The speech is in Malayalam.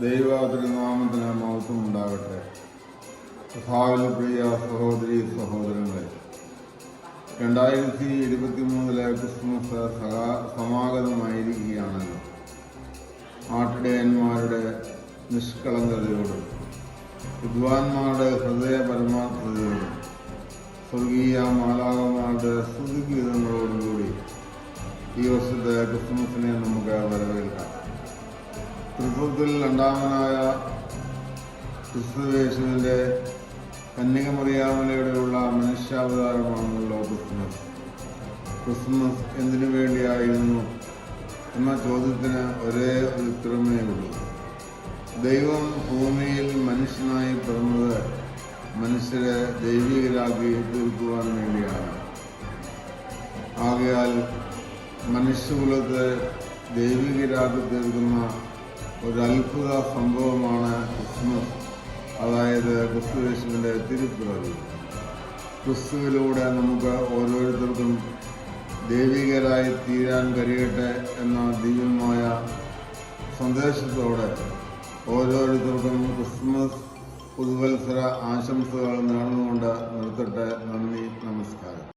ദൈവതിരുനാമത്തിന് മഹത്വം ഉണ്ടാകട്ടെ. കർത്താവിൽ പ്രിയ സഹോദരി സഹോദരങ്ങളെ, 2023 ക്രിസ്മസ് സമാഗതമായിരിക്കുകയാണല്ലോ. ആട്ടിടയന്മാരുടെ നിഷ്കളങ്കതയോടും വിദ്വാൻമാരുടെ ഹൃദയ പരമാർത്ഥതയോടും സ്വർഗീയ മാലാഖമാരുടെ സ്തുതിഗീതങ്ങളോടും കൂടി ഈ വർഷത്തെ ക്രിസ്മസിനെ നമുക്ക് വരവേൽക്കാം. ത്രിത്വത്തിൽ രണ്ടാമനായ ക്രിസ്തുയേശുവിൻ്റെ കന്യകമറിയാമലയുടെയുള്ള മനുഷ്യാവതാരമാണല്ലോ ക്രിസ്മസ് എന്തിനു വേണ്ടിയായിരുന്നു എന്ന ചോദ്യത്തിന് ഒരേ ഒരു ഉത്തരമേ ഉള്ളൂ. ദൈവം ഭൂമിയിൽ മനുഷ്യനായി പിറന്നത് മനുഷ്യരെ ദൈവികരാക്കി തീർക്കുവാൻ വേണ്ടിയാണ്. ആകയാൽ മനുഷ്യകുലത്തെ ദൈവികരാക്കി തീർക്കുന്ന ഒരത്ഭുത സംഭവമാണ് ക്രിസ്മസ്, അതായത് ക്രിസ്തുയേശുവിൻ്റെ തിരുപ്പിറവി. ക്രിസ്തുവിലൂടെ നമുക്ക് ഓരോരുത്തർക്കും ദൈവികരായി തീരാൻ കഴിയട്ടെ എന്ന ദിവ്യമായ സന്ദേശത്തോടെ ഓരോരുത്തർക്കും ക്രിസ്മസ് പുതുവത്സര ആശംസകൾ നേർന്നുകൊണ്ട് നിർത്തട്ടെ. നന്ദി, നമസ്കാരം.